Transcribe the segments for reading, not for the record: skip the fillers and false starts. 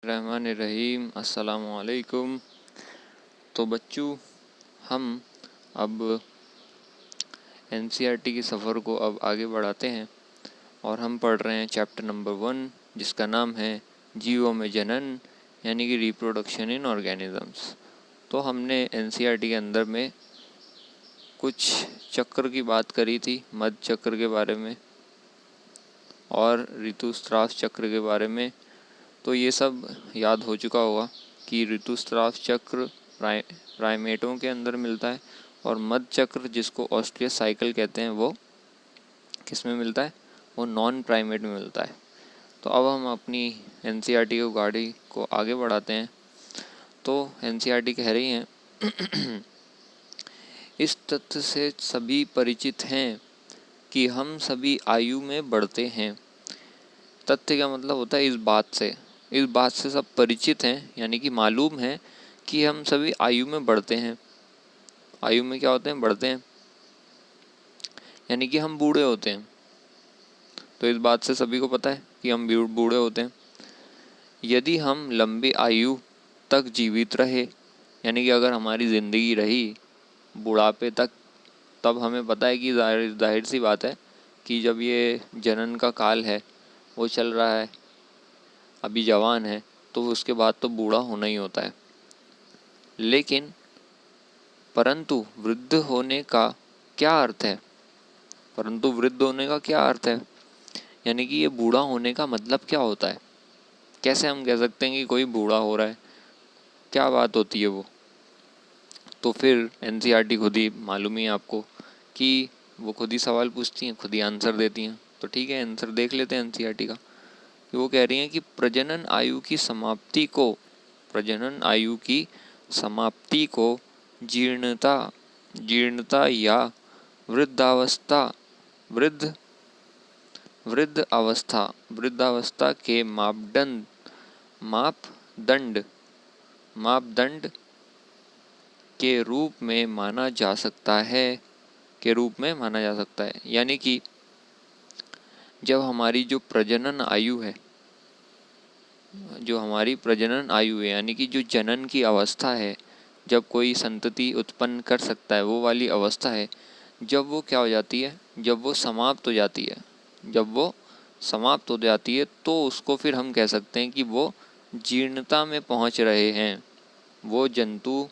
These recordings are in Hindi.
रहमान रहीम। अस्सलामुअलैकुम। तो बच्चों, हम अब एनसीईआरटी के सफ़र को अब आगे बढ़ाते हैं और हम पढ़ रहे हैं चैप्टर नंबर 1, जिसका नाम है जीवों में जनन, यानी कि रिप्रोडक्शन इन ऑर्गेनिजम्स। तो हमने एनसीईआरटी के अंदर में कुछ चक्र की बात करी थी, मध्य चक्र के बारे में और ऋतुस्राव चक्र के बारे में। तो ये सब याद हो चुका होगा कि ऋतुस्राव चक्र प्राइमेटों के अंदर मिलता है और मध्य चक्र, जिसको ऑस्ट्रियस साइकिल कहते हैं, वो किस में मिलता है? वो नॉन प्राइमेट में मिलता है। तो अब हम अपनी एनसीईआरटी को गाड़ी को आगे बढ़ाते हैं। तो एनसीईआरटी कह रही हैं इस तथ्य से सभी परिचित हैं कि हम सभी आयु में बढ़ते हैं। तथ्य का मतलब होता है इस बात से सब परिचित हैं, यानी कि मालूम है कि हम सभी आयु में बढ़ते हैं। आयु में क्या होते हैं? बढ़ते हैं, यानी कि हम बूढ़े होते हैं। तो इस बात से सभी को पता है कि हम बूढ़े होते हैं। यदि हम लंबी आयु तक जीवित रहे, यानी कि अगर हमारी ज़िंदगी रही बुढ़ापे तक, तब हमें पता है कि जाहिर सी बात है कि जब ये जनन का काल है वो चल रहा है, अभी जवान है, तो उसके बाद तो बूढ़ा होना ही होता है। लेकिन परंतु वृद्ध होने का क्या अर्थ है? परंतु वृद्ध होने का क्या अर्थ है, यानी कि ये बूढ़ा होने का मतलब क्या होता है? कैसे हम कह सकते हैं कि कोई बूढ़ा हो रहा है? क्या बात होती है वो? तो फिर एनसीईआरटी खुद ही मालूम ही है आपको कि वो खुद ही सवाल पूछती हैं, खुद ही आंसर देती हैं। तो ठीक है, आंसर देख लेते हैं एनसीईआरटी का। कि वो कह रही हैं कि प्रजनन आयु की समाप्ति को जीर्णता या वृद्धावस्था के मापदंड के रूप में माना जा सकता है। यानी कि जब हमारी जो प्रजनन आयु है, यानी कि जो जनन की अवस्था है, जब कोई संतति उत्पन्न कर सकता है, वो वाली अवस्था है, जब वो क्या हो जाती है? जब वो समाप्त हो जाती है तो उसको फिर हम कह सकते हैं कि वो जीर्णता में पहुंच रहे हैं। वो जंतु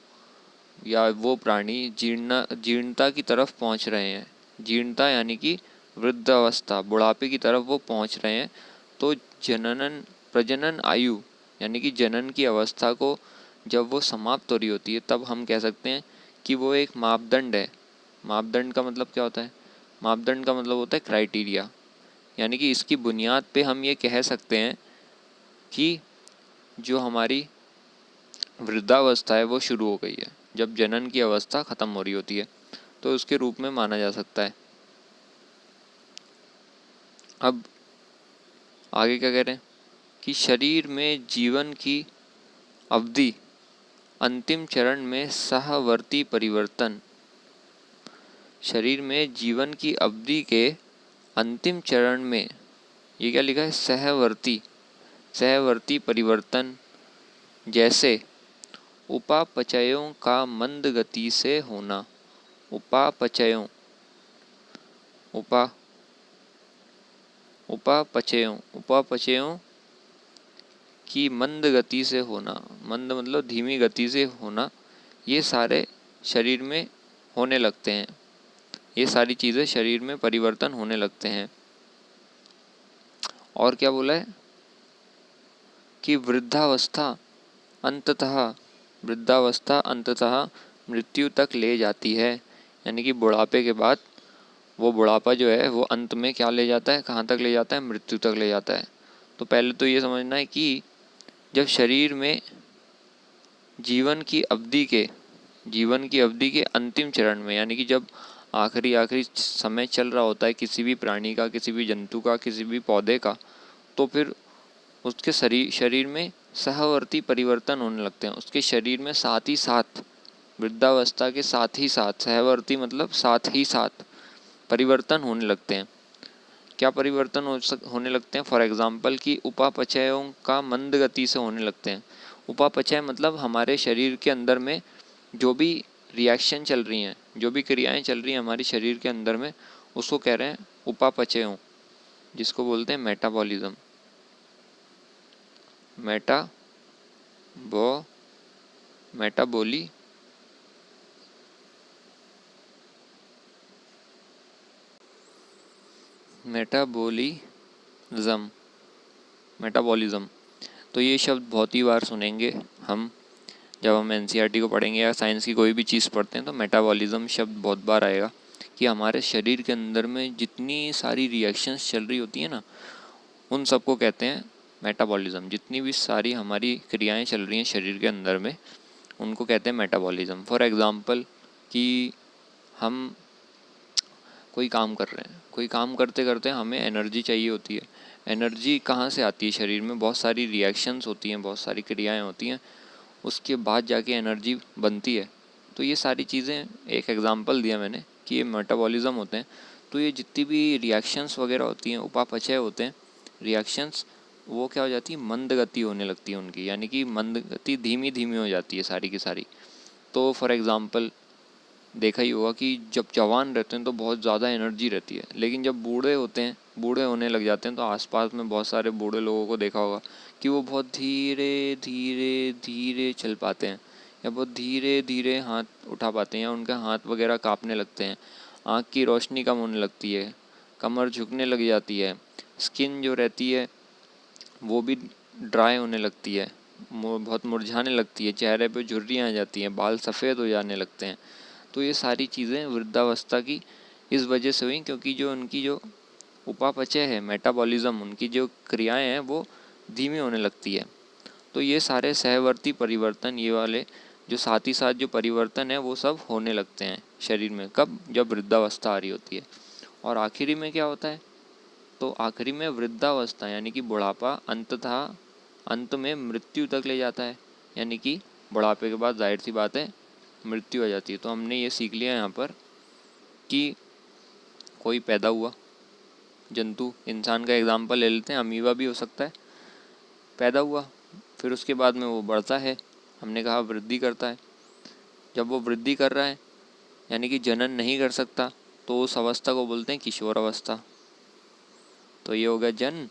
या वो प्राणी जीर्णता की तरफ पहुंच रहे हैं। जीर्णता यानी कि वृद्धावस्था, बुढ़ापे की तरफ वो पहुंच रहे हैं। तो प्रजनन आयु यानी कि जनन की अवस्था को जब वो समाप्त हो रही होती है, तब हम कह सकते हैं कि वो एक मापदंड है। मापदंड का मतलब क्या होता है? मापदंड का मतलब होता है क्राइटेरिया, यानी कि इसकी बुनियाद पे हम ये कह सकते हैं कि जो हमारी वृद्धावस्था है वो शुरू हो गई है, जब जनन की अवस्था खत्म हो रही होती है, तो उसके रूप में माना जा सकता है। अब आगे क्या कह रहे हैं कि शरीर में जीवन की अवधि अंतिम चरण में सहवर्ती परिवर्तन। शरीर में जीवन की अवधि के अंतिम चरण में, ये क्या लिखा है? सहवर्ती परिवर्तन, जैसे उपापचयों का मंद गति से होना। उपापचयों की मंद गति से होना, मंद मतलब धीमी गति से होना, ये सारे शरीर में होने लगते हैं। ये सारी चीज़ें शरीर में परिवर्तन होने लगते हैं। और क्या बोला है कि वृद्धावस्था अंततः मृत्यु तक ले जाती है, यानी कि बुढ़ापे के बाद वो बुढ़ापा जो है वो अंत में क्या ले जाता है? कहाँ तक ले जाता है? मृत्यु तक ले जाता है। तो पहले तो ये समझना है कि जब शरीर में जीवन की अवधि के अंतिम चरण में, यानी कि जब आखिरी समय चल रहा होता है किसी भी प्राणी का, किसी भी जंतु का, किसी भी पौधे का, तो फिर उसके शरीर में सहवर्ती परिवर्तन होने लगते हैं। उसके शरीर में साथ ही साथ, वृद्धावस्था के साथ ही साथ, सहवर्ती मतलब साथ ही साथ परिवर्तन होने लगते हैं। क्या परिवर्तन होने लगते हैं? फॉर एग्जाम्पल कि उपापचयों का मंद गति से होने लगते हैं। उपापचय मतलब हमारे शरीर के अंदर में जो भी रिएक्शन चल रही हैं, जो भी क्रियाएं चल रही हैं हमारे शरीर के अंदर में, उसको कह रहे हैं उपापचयों, जिसको बोलते हैं मेटाबॉलिज्म। मेटाबॉलिज्म। तो ये शब्द बहुत ही बार सुनेंगे हम, जब हम एनसीईआरटी को पढ़ेंगे या साइंस की कोई भी चीज़ पढ़ते हैं तो मेटाबॉलिज्म शब्द बहुत बार आएगा कि हमारे शरीर के अंदर में जितनी सारी रिएक्शंस चल रही होती है ना, उन सबको कहते हैं मेटाबॉलिज्म। जितनी भी सारी हमारी क्रियाएं चल रही हैं शरीर के अंदर में, उनको कहते हैं मेटाबॉलिज्म। फॉर एग्ज़ाम्पल कि हम कोई काम कर रहे हैं, कोई काम करते करते हमें एनर्जी चाहिए होती है। एनर्जी कहाँ से आती है? शरीर में बहुत सारी रिएक्शंस होती हैं, बहुत सारी क्रियाएं होती हैं, उसके बाद जाके एनर्जी बनती है। तो ये सारी चीज़ें, एक एग्जांपल दिया मैंने कि ये मेटाबॉलिज्म होते हैं। तो ये जितनी भी रिएक्शंस वगैरह होती हैं, उपापचय होते हैं रिएक्शंस, वो क्या हो जाती है? मंद गति होने लगती है उनकी, यानी कि मंद गति, धीमी धीमी हो जाती है सारी की सारी। तो फॉर एग्ज़ाम्पल देखा ही होगा कि जब जवान रहते हैं तो बहुत ज़्यादा एनर्जी रहती है, लेकिन जब बूढ़े होते हैं, बूढ़े होने लग जाते हैं, तो आसपास में बहुत सारे बूढ़े लोगों को देखा होगा कि वो बहुत धीरे धीरे धीरे चल पाते हैं, या बहुत धीरे धीरे हाथ उठा पाते हैं, या उनके हाथ वगैरह काँपने लगते हैं, आँख की रोशनी कम होने लगती है, कमर झुकने लग जाती है, स्किन जो रहती है वो भी ड्राई होने लगती है, बहुत मुरझाने लगती है, चेहरे पे झुर्रियाँ आ जाती हैं, बाल सफ़ेद हो जाने लगते हैं। तो ये सारी चीज़ें वृद्धावस्था की इस वजह से हुई, क्योंकि जो उनकी जो उपापचय है, मेटाबॉलिज्म, उनकी जो क्रियाएं हैं वो धीमी होने लगती है। तो ये सारे सहवर्ती परिवर्तन, ये वाले जो साथ ही साथ जो परिवर्तन है वो सब होने लगते हैं शरीर में। कब? जब वृद्धावस्था आ रही होती है। और आखिरी में क्या होता है? तो आखिरी में वृद्धावस्था यानी कि बुढ़ापा अंततः अंत में मृत्यु तक ले जाता है, यानी कि बुढ़ापे के बाद जाहिर सी बात है मृत्यु हो जाती है। तो हमने ये सीख लिया यहाँ पर कि कोई पैदा हुआ जंतु, इंसान का एग्जाम्पल ले लेते हैं, अमीबा भी हो सकता है, पैदा हुआ, फिर उसके बाद में वो बढ़ता है, हमने कहा वृद्धि करता है। जब वो वृद्धि कर रहा है यानी कि जनन नहीं कर सकता, तो उस अवस्था को बोलते हैं किशोर अवस्था। तो ये हो गया जन्म,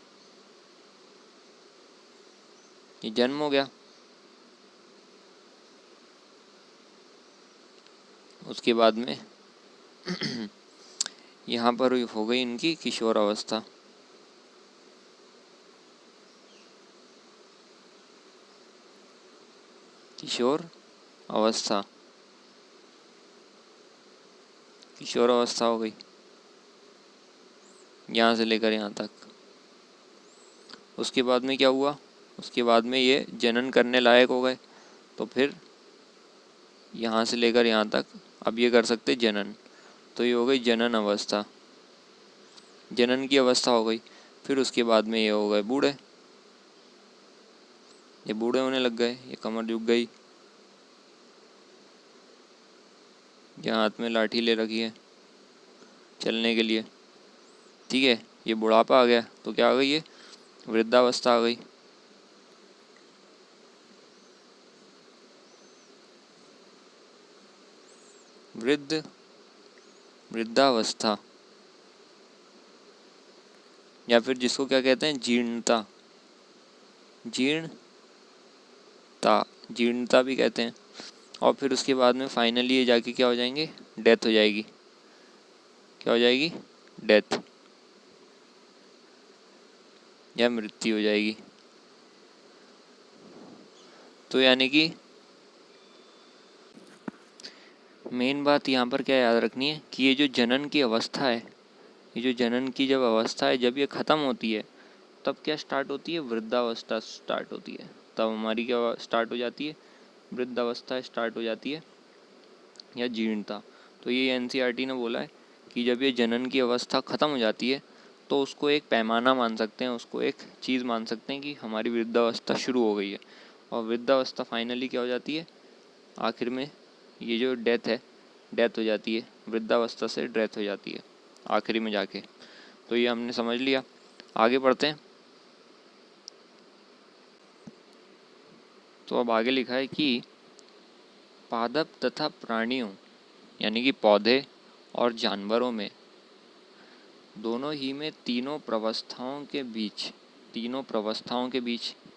ये जन्म हो गया। उसके बाद में यहाँ पर हो गई इनकी किशोर अवस्था। किशोर अवस्था, किशोर अवस्था हो गई यहाँ से लेकर यहाँ तक। उसके बाद में क्या हुआ? उसके बाद में ये जनन करने लायक हो गए, तो फिर यहाँ से लेकर यहाँ तक अब ये कर सकते जनन। तो ये हो गई जनन अवस्था, जनन की अवस्था हो गई। फिर उसके बाद में ये हो गए बूढ़े, ये बूढ़े होने लग गए, ये कमर झुक गई, यहाँ हाथ में लाठी ले रखी है चलने के लिए, ठीक है। ये बुढ़ापा आ गया, तो क्या आ गई? ये वृद्धावस्था आ गई। वृद्धावस्था, या फिर जिसको क्या कहते हैं? जीर्णता, जीर्णता भी कहते हैं। और फिर उसके बाद में फाइनली ये जाके क्या हो जाएंगे? डेथ हो जाएगी। क्या हो जाएगी? डेथ, या मृत्यु हो जाएगी। तो यानी कि मेन बात यहाँ पर क्या याद रखनी है कि ये जो जनन की अवस्था है, ये जो जनन की जब अवस्था है, जब ये ख़त्म होती है, तब क्या स्टार्ट होती है? वृद्धावस्था स्टार्ट होती है। तब हमारी क्या स्टार्ट हो जाती है? वृद्धावस्था स्टार्ट हो जाती है, या जीर्णता। तो ये एनसीईआरटी ने बोला है कि जब ये जनन की अवस्था ख़त्म हो जाती है, तो उसको एक पैमाना मान सकते हैं, उसको एक चीज़ मान सकते हैं कि हमारी वृद्धावस्था शुरू हो गई है। और वृद्धावस्था फाइनली क्या हो जाती है? आखिर में ये जो डेथ है, डेथ हो जाती है, वृद्धावस्था से डेथ हो जाती है आखिरी में जाके। तो ये हमने समझ लिया। आगे बढ़ते हैं। तो अब आगे लिखा है कि पादप तथा प्राणियों यानी कि पौधे और जानवरों में दोनों ही में तीनों प्रवस्थाओं के बीच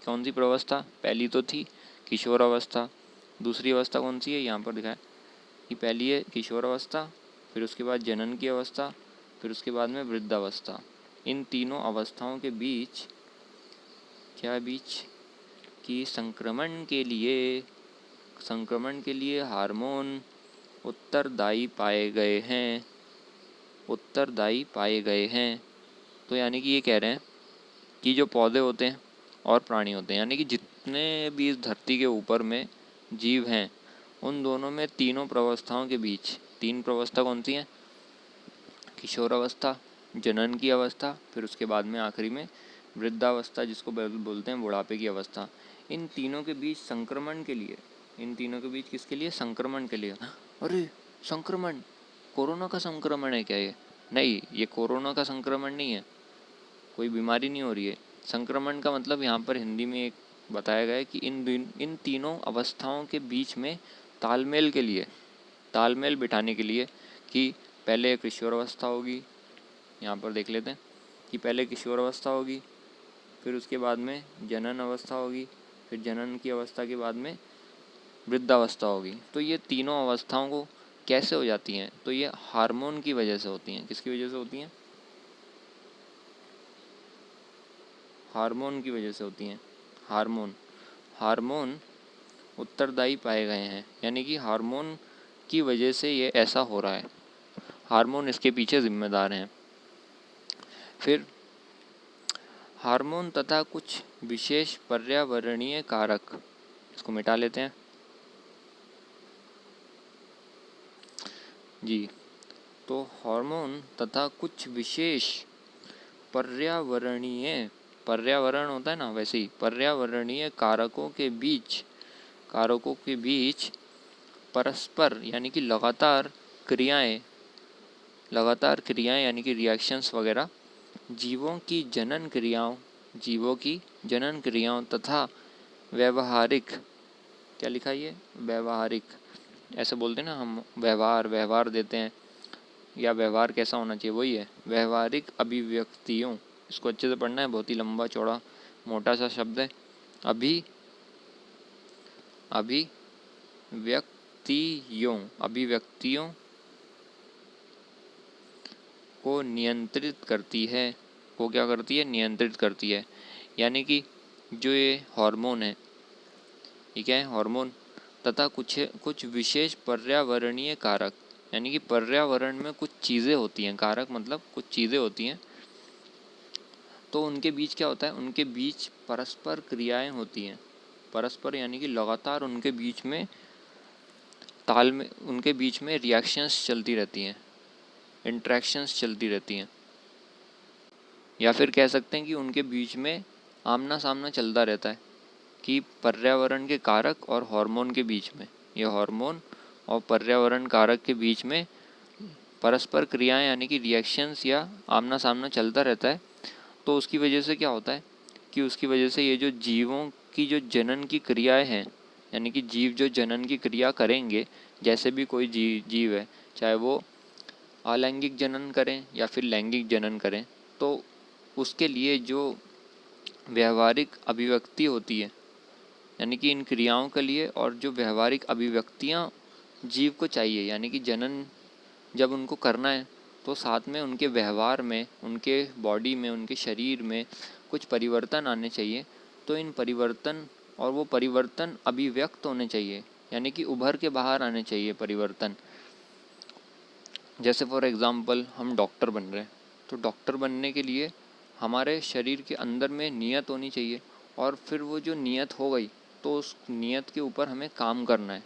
कौन सी प्रवस्था? पहली तो थी किशोर अवस्था, दूसरी अवस्था कौन सी है यहाँ पर दिखा है कि पहली है किशोर अवस्था, फिर उसके बाद जनन की अवस्था, फिर उसके बाद में वृद्धावस्था। इन तीनों अवस्थाओं के बीच कि संक्रमण के लिए हार्मोन उत्तरदायी पाए गए हैं। तो यानी कि ये कह रहे हैं कि जो पौधे होते हैं और प्राणी होते हैं, यानी कि जितने भी इस धरती के ऊपर में जीव हैं, उन दोनों में तीनों प्रवस्थाओं के बीच, तीन प्रवस्था कौन सी हैं? किशोर अवस्था, जनन की अवस्था, फिर उसके बाद में आखिरी में वृद्धावस्था, जिसको बोलते हैं बुढ़ापे की अवस्था। इन तीनों के बीच संक्रमण के लिए, किसके लिए? संक्रमण के लिए। अरे संक्रमण, कोरोना का संक्रमण है क्या ये? नहीं, ये कोरोना का संक्रमण नहीं है, कोई बीमारी नहीं हो रही है। संक्रमण का मतलब यहाँ पर हिंदी में एक बताया गया है कि इन तीनों अवस्थाओं के बीच में तालमेल बिठाने के लिए कि पहले किशोर अवस्था होगी, यहाँ पर देख लेते हैं कि पहले किशोर अवस्था होगी, फिर उसके बाद में जनन अवस्था होगी, फिर जनन की अवस्था के बाद में वृद्धावस्था होगी। तो ये तीनों अवस्थाओं को कैसे हो जाती हैं? तो ये हार्मोन की वजह से होती हैं। किसकी वजह से होती हैं? हार्मोन की वजह से होती हैं। हार्मोन उत्तरदायी पाए गए हैं, यानी कि हार्मोन की वजह से ये ऐसा हो रहा है, हार्मोन इसके पीछे जिम्मेदार हैं। फिर हार्मोन तथा कुछ विशेष पर्यावरणीय कारक, इसको मिटा लेते हैं जी। तो हार्मोन तथा कुछ विशेष पर्यावरण होता है ना, वैसे ही पर्यावरणीय कारकों के बीच परस्पर यानी कि लगातार क्रियाएं यानी कि रिएक्शंस वगैरह जीवों की जनन क्रियाओं तथा व्यवहारिक, क्या लिखा है ये? व्यवहारिक, ऐसे बोलते हैं ना हम, व्यवहार देते हैं, या व्यवहार कैसा होना चाहिए, वही है व्यवहारिक अभिव्यक्तियों। इसको अच्छे से पढ़ना है, बहुत ही लंबा चौड़ा मोटा सा शब्द है। अभिव्यक्तियों को नियंत्रित करती है। नियंत्रित करती है। यानी कि जो ये हार्मोन है, ये क्या है? हार्मोन तथा कुछ विशेष पर्यावरणीय कारक, यानी कि पर्यावरण में कुछ चीज़ें होती हैं, कारक मतलब कुछ चीज़ें होती हैं, तो उनके बीच क्या होता है? उनके बीच परस्पर क्रियाएं होती हैं। परस्पर यानी कि लगातार उनके बीच में रिएक्शंस चलती रहती हैं, इंट्रैक्शंस चलती रहती हैं, या फिर कह सकते हैं कि उनके बीच में आमना सामना चलता रहता है कि पर्यावरण के कारक और हार्मोन के बीच में, ये हार्मोन और पर्यावरण कारक के बीच में परस्पर क्रियाएं यानी कि रिएक्शंस या आमना सामना चलता रहता है। तो उसकी वजह से क्या होता है कि उसकी वजह से ये जो जीवों की जो जनन की क्रियाएं हैं, यानी कि जीव जो जनन की क्रिया करेंगे, जैसे भी कोई जीव है, चाहे वो अलैंगिक जनन करें या फिर लैंगिक जनन करें, तो उसके लिए जो व्यवहारिक अभिव्यक्ति होती है, यानी कि इन क्रियाओं के लिए और जो व्यवहारिक अभिव्यक्तियाँ जीव को चाहिए, यानी कि जनन जब उनको करना है तो साथ में उनके व्यवहार में, उनके बॉडी में, उनके शरीर में कुछ परिवर्तन आने चाहिए। तो इन परिवर्तन, और वो परिवर्तन अभिव्यक्त होने चाहिए, यानी कि उभर के बाहर आने चाहिए परिवर्तन। जैसे फॉर एग्ज़ाम्पल हम डॉक्टर बन रहे हैं, तो डॉक्टर बनने के लिए हमारे शरीर के अंदर में नियत होनी चाहिए, और फिर वो जो नियत हो गई तो उस नियत के ऊपर हमें काम करना है,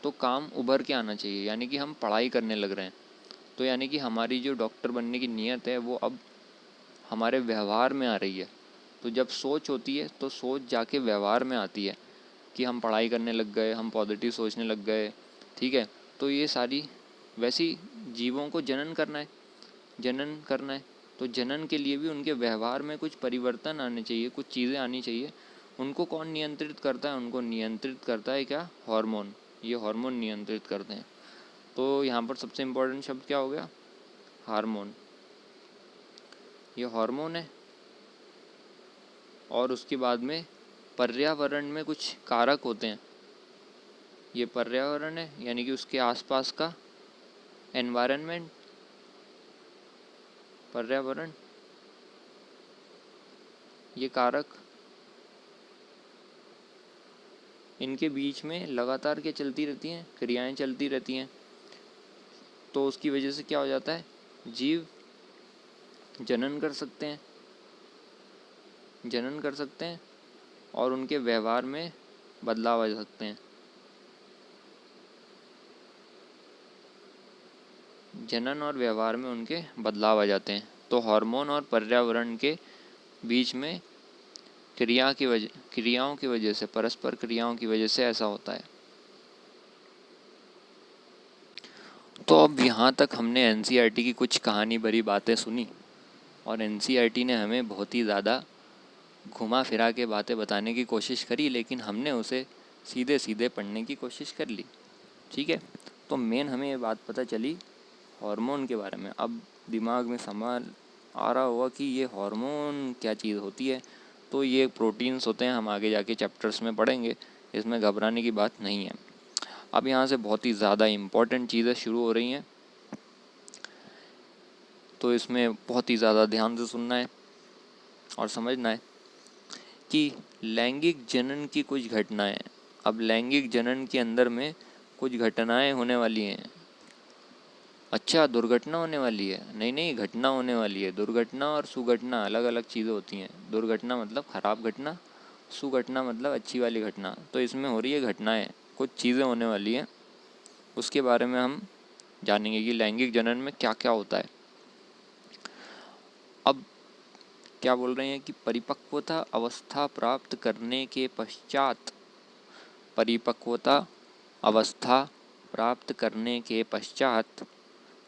तो काम उभर के आना चाहिए, यानी कि हम पढ़ाई करने लग रहे हैं। तो यानी कि हमारी जो डॉक्टर बनने की नियत है वो अब हमारे व्यवहार में आ रही है। तो जब सोच होती है तो सोच जाके व्यवहार में आती है कि हम पढ़ाई करने लग गए, हम पॉजिटिव सोचने लग गए, ठीक है। तो ये सारी वैसी जीवों को जनन करना है, तो जनन के लिए भी उनके व्यवहार में कुछ परिवर्तन आने चाहिए, कुछ चीज़ें आनी चाहिए। उनको कौन नियंत्रित करता है? उनको नियंत्रित करता है क्या? हार्मोन। ये हार्मोन नियंत्रित करते हैं। तो यहाँ पर सबसे इम्पोर्टेंट शब्द क्या हो गया? हार्मोन। ये हार्मोन है। और उसके बाद में पर्यावरण में कुछ कारक होते हैं। ये पर्यावरण है, यानी कि उसके आसपास का एनवायरनमेंट, पर्यावरण, ये कारक, इनके बीच में लगातार क्या चलती रहती हैं? क्रियाएं चलती रहती हैं। तो उसकी वजह से क्या हो जाता है? जीव जनन कर सकते हैं, जनन कर सकते हैं और उनके व्यवहार में बदलाव आ सकते हैं। जनन और व्यवहार में उनके बदलाव आ जाते हैं। तो हार्मोन और पर्यावरण के बीच में क्रियाओं की वजह से, परस्पर क्रियाओं की वजह से ऐसा होता है। तो अब यहाँ तक हमने एनसीईआरटी की कुछ कहानी भरी बातें सुनी और एनसीईआरटी ने हमें बहुत ही ज़्यादा घुमा फिरा के बातें बताने की कोशिश करी, लेकिन हमने उसे सीधे सीधे पढ़ने की कोशिश कर ली। ठीक है, तो मेन हमें ये बात पता चली हार्मोन के बारे में। अब दिमाग में सवाल आ रहा होगा कि ये हार्मोन क्या चीज़ होती है। तो ये प्रोटीन्स होते हैं, हम आगे जाके चैप्टर्स में पढ़ेंगे, इसमें घबराने की बात नहीं है। अब यहाँ से बहुत ही ज़्यादा इम्पॉर्टेंट चीज़ें शुरू हो रही हैं, तो इसमें बहुत ही ज़्यादा ध्यान से सुनना है और समझना है कि लैंगिक जनन की कुछ घटनाएं। अब लैंगिक जनन के अंदर में कुछ घटनाएं होने वाली हैं। अच्छा, दुर्घटना होने वाली है? नहीं, घटना होने वाली है। दुर्घटना और सुघटना अलग अलग चीज़ें होती हैं। दुर्घटना मतलब खराब घटना, सुघटना मतलब अच्छी वाली घटना। तो इसमें हो रही है घटनाएं, कुछ चीज़ें होने वाली हैं, उसके बारे में हम जानेंगे कि लैंगिक जनन में क्या क्या होता है। अब क्या बोल रहे हैं कि परिपक्वता अवस्था प्राप्त करने के पश्चात, परिपक्वता अवस्था प्राप्त करने के पश्चात,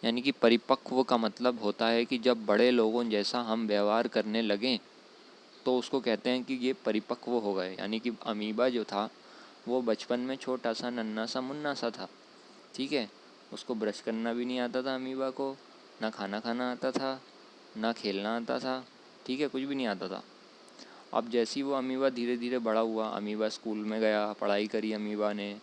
यानी कि परिपक्व का मतलब होता है कि जब बड़े लोगों जैसा हम व्यवहार करने लगें तो उसको कहते हैं कि ये परिपक्व हो गए। यानी कि अमीबा जो था वो बचपन में छोटा सा नन्हा सा मुन्ना सा था। ठीक है, उसको ब्रश करना भी नहीं आता था अमीबा को, ना खाना खाना आता था, ना खेलना आता था। ठीक है, कुछ भी नहीं आता था। अब जैसे ही वो अमीबा धीरे धीरे बड़ा हुआ, अमीबा स्कूल में गया, पढ़ाई करी अमीबा ने,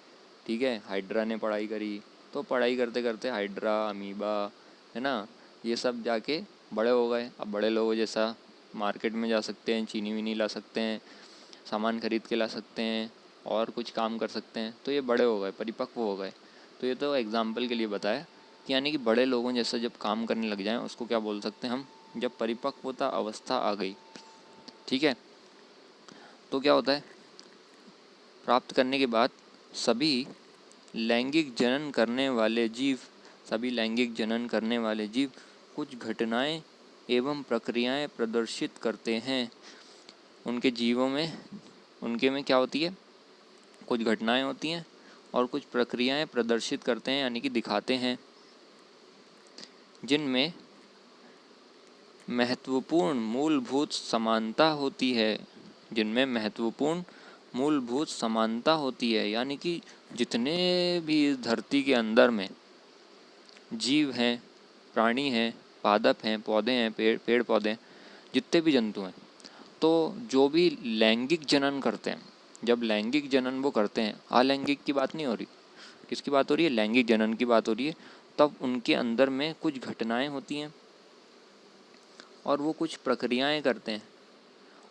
ठीक है, हाइड्रा ने पढ़ाई करी, तो पढ़ाई करते करते हाइड्रा, अमीबा, है ना, ये सब जाके बड़े हो गए। अब बड़े लोगों जैसा मार्केट में जा सकते हैं, चीनी वीनी ला सकते हैं, सामान खरीद के ला सकते हैं और कुछ काम कर सकते हैं। तो ये बड़े हो गए, परिपक्व हो गए। तो ये तो एग्जाम्पल के लिए बताया कि यानी कि बड़े लोगों जैसा जब काम करने लग जाएं उसको क्या बोल सकते हैं हम? जब परिपक्वता अवस्था आ गई। ठीक है, तो क्या होता है? प्राप्त करने के बाद सभी लैंगिक जनन करने वाले जीव, सभी लैंगिक जनन करने वाले जीव कुछ घटनाएं एवं प्रक्रियाएं प्रदर्शित करते हैं। उनके जीवों में, उनके में क्या होती है? कुछ घटनाएं होती हैं और कुछ प्रक्रियाएं प्रदर्शित करते हैं, यानी कि दिखाते हैं, जिनमें महत्वपूर्ण मूलभूत समानता होती है। जिनमें महत्वपूर्ण मूलभूत समानता होती है, यानी कि जितने भी इस धरती के अंदर में जीव हैं, प्राणी हैं, पादप हैं, पौधे हैं, पेड़ पौधे, जितने भी जंतु हैं, तो जो भी लैंगिक जनन करते हैं, जब लैंगिक जनन वो करते हैं, अलैंगिक की बात नहीं हो रही, किसकी बात हो रही है? लैंगिक जनन की बात हो रही है। तब उनके अंदर में कुछ घटनाएं होती हैं और वो कुछ प्रक्रियाएं करते हैं,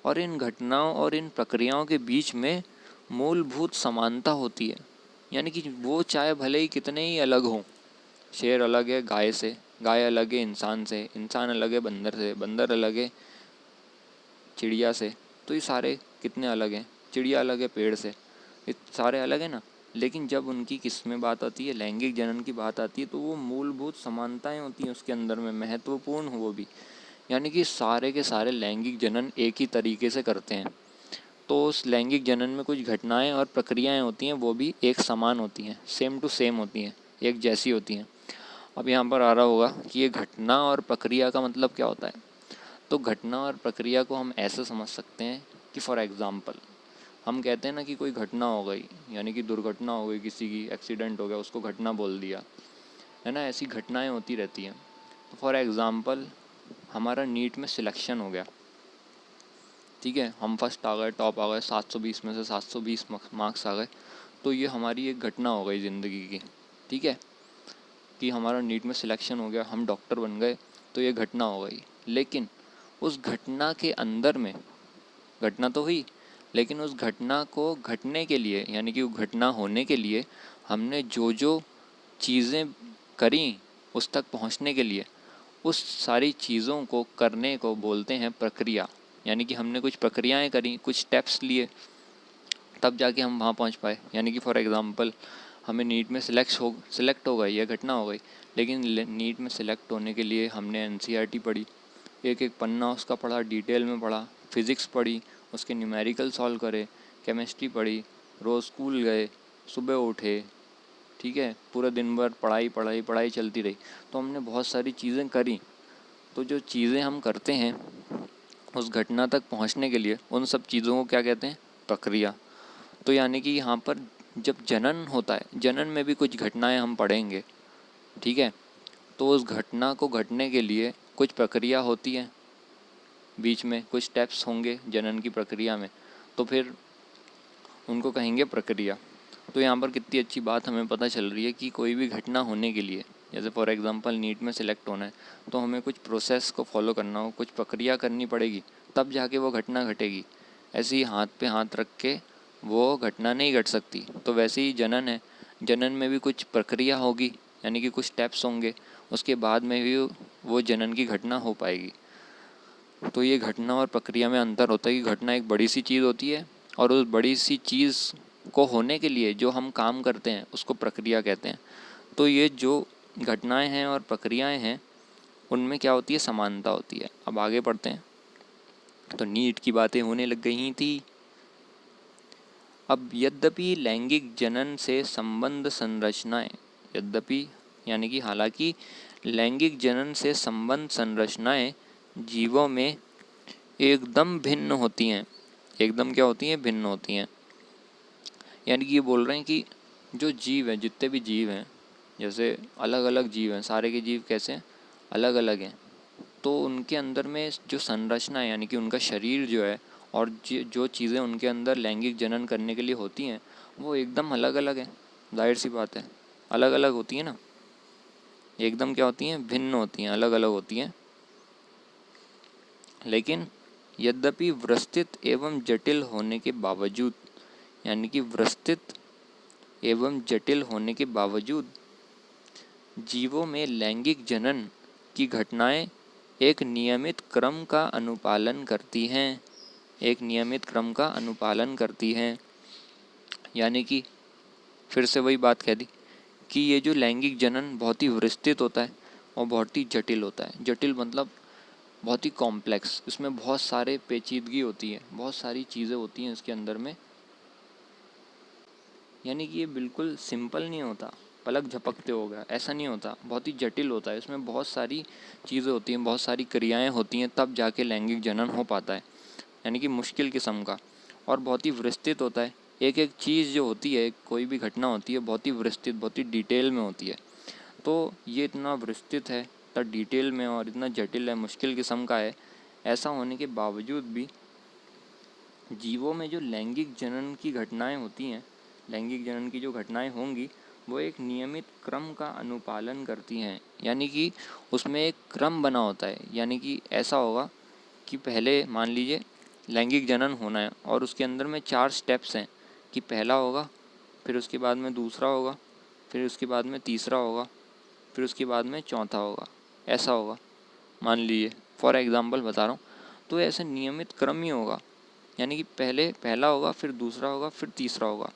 और इन घटनाओं और इन प्रक्रियाओं के बीच में मूलभूत समानता होती है। यानी कि वो चाहे भले ही कितने ही अलग हों, शेर अलग है गाय से, गाय अलग है इंसान से, इंसान अलग है बंदर से, बंदर अलग है चिड़िया से, तो ये सारे कितने अलग हैं, चिड़िया अलग है पेड़ से, ये सारे अलग है ना। लेकिन जब उनकी किस में बात आती है, लैंगिक जनन की बात आती है, तो वो मूलभूत समानताएं होती हैं उसके अंदर में, महत्वपूर्ण हो वो भी। यानी कि सारे के सारे लैंगिक जनन एक ही तरीके से करते हैं। तो उस लैंगिक जनन में कुछ घटनाएं और प्रक्रियाएं होती हैं, वो भी एक समान होती हैं, सेम टू सेम होती हैं, एक जैसी होती हैं। अब यहाँ पर आ रहा होगा कि ये घटना और प्रक्रिया का मतलब क्या होता है? तो घटना और प्रक्रिया को हम ऐसे समझ सकते हैं कि फॉर एग्ज़ाम्पल हम कहते हैं ना कि कोई घटना हो गई, यानी कि दुर्घटना हो गई, किसी की एक्सीडेंट हो गया, उसको घटना बोल दिया, है ना। ऐसी घटनाएं होती रहती हैं। तो फॉर एग्ज़ाम्पल हमारा नीट में सिलेक्शन हो गया, ठीक है, हम फर्स्ट आ गए, टॉप आ गए, 720 में से 720 मार्क्स आ गए। तो ये हमारी एक घटना हो गई ज़िंदगी की, ठीक है, कि हमारा नीट में सिलेक्शन हो गया, हम डॉक्टर बन गए, तो ये घटना हो गई। लेकिन उस घटना के अंदर में घटना तो हुई, लेकिन उस घटना को घटने के लिए, यानी कि वो घटना होने के लिए हमने जो जो चीज़ें करी उस तक पहुंचने के लिए, उस सारी चीज़ों को करने को बोलते हैं प्रक्रिया। यानी कि हमने कुछ प्रक्रियाएं करी, कुछ स्टेप्स लिए, तब जाके हम वहाँ पहुँच पाए। यानी कि फॉर एग्ज़ाम्पल हमें नीट में सिलेक्ट हो गई, यह घटना हो गई, लेकिन नीट में सिलेक्ट होने के लिए हमने NCERT पढ़ी, एक एक पन्ना उसका पढ़ा, डिटेल में पढ़ा, फिज़िक्स पढ़ी, उसके न्यूमेरिकल सॉल्व करे, केमिस्ट्री पढ़ी, रोज़ स्कूल गए, सुबह उठे, ठीक है, पूरा दिन भर पढ़ाई पढ़ाई पढ़ाई चलती रही। तो हमने बहुत सारी चीज़ें करी। तो जो चीज़ें हम करते हैं उस घटना तक पहुंचने के लिए, उन सब चीज़ों को क्या कहते हैं? प्रक्रिया। तो यानी कि यहाँ पर जब जनन होता है, जनन में भी कुछ घटनाएं हम पढ़ेंगे, ठीक है। तो उस घटना को घटने के लिए कुछ प्रक्रिया होती है, बीच में कुछ स्टेप्स होंगे जनन की प्रक्रिया में, तो फिर उनको कहेंगे प्रक्रिया। तो यहाँ पर कितनी अच्छी बात हमें पता चल रही है कि कोई भी घटना होने के लिए, जैसे फॉर एग्ज़ाम्पल नीट में सिलेक्ट होना है, तो हमें कुछ प्रोसेस को फॉलो करना हो, कुछ प्रक्रिया करनी पड़ेगी, तब जाके वो घटना घटेगी। ऐसे ही हाथ पे हाथ रख के वो घटना नहीं घट सकती। तो वैसे ही जनन है, जनन में भी कुछ प्रक्रिया होगी, यानी कि कुछ स्टेप्स होंगे, उसके बाद में भी वो जनन की घटना हो पाएगी। तो ये घटना और प्रक्रिया में अंतर होता है कि घटना एक बड़ी सी चीज़ होती है, और उस बड़ी सी चीज़ को होने के लिए जो हम काम करते हैं उसको प्रक्रिया कहते हैं। तो ये जो घटनाएं हैं और प्रक्रियाएं हैं, उनमें क्या होती है? समानता होती है। अब आगे पढ़ते हैं। तो नीट की बातें होने लग गई थी। अब यद्यपि लैंगिक जनन से संबंध संरचनाएं, यद्यपि यानी कि हालांकि लैंगिक जनन से संबंध संरचनाएं जीवों में एकदम भिन्न होती हैं। एकदम क्या होती हैं? भिन्न होती हैं। यानी कि ये बोल रहे हैं कि जो जीव हैं, जितने भी जीव हैं, जैसे अलग अलग जीव हैं, सारे के जीव कैसे हैं? अलग अलग हैं। तो उनके अंदर में जो संरचना है, यानी कि उनका शरीर जो है, और जो चीज़ें उनके अंदर लैंगिक जनन करने के लिए होती हैं, वो एकदम अलग अलग हैं। जाहिर सी बात है, अलग अलग होती हैं ना। एकदम क्या होती हैं? भिन्न होती हैं, अलग अलग होती हैं। लेकिन यद्यपि विस्तृत एवं जटिल होने के बावजूद, यानी कि विस्तृत एवं जटिल होने के बावजूद जीवों में लैंगिक जनन की घटनाएं एक नियमित क्रम का अनुपालन करती हैं। एक नियमित क्रम का अनुपालन करती हैं। यानी कि फिर से वही बात कह दी कि ये जो लैंगिक जनन बहुत ही विस्तृत होता है और बहुत ही जटिल होता है। जटिल मतलब बहुत ही कॉम्प्लेक्स, इसमें बहुत सारे पेचीदगी होती है, बहुत सारी चीज़ें होती हैं इसके अंदर में। यानी कि ये बिल्कुल सिंपल नहीं होता, पलक झपकते हो गया, ऐसा नहीं होता, बहुत ही जटिल होता है। इसमें बहुत सारी चीज़ें होती हैं, बहुत सारी क्रियाएं होती हैं, तब जाके लैंगिक जनन हो पाता है। यानी कि मुश्किल किस्म का, और बहुत ही विस्तृत होता है। एक एक चीज़ जो होती है, कोई भी घटना होती है, बहुत ही विस्तृत, बहुत ही डिटेल में होती है। तो ये इतना विस्तृत है, इतना डिटेल में, और इतना जटिल है, मुश्किल किस्म का है। ऐसा होने के बावजूद भी जीवों में जो लैंगिक जनन की घटनाएं होती हैं, लैंगिक जनन की जो घटनाएं होंगी, वो एक नियमित क्रम का अनुपालन करती हैं। यानी कि उसमें एक क्रम बना होता है। यानी कि ऐसा होगा कि पहले मान लीजिए लैंगिक जनन होना है, और उसके अंदर में 4 स्टेप्स हैं कि पहला होगा, फिर उसके बाद में दूसरा होगा, फिर उसके बाद में तीसरा होगा, फिर उसके बाद में चौथा होगा। ऐसा होगा, मान लीजिए, फॉर एग्ज़ाम्पल बता रहा हूँ। तो ऐसे नियमित क्रम ही होगा। यानी कि पहले पहला होगा, फिर दूसरा होगा, फिर तीसरा होगा।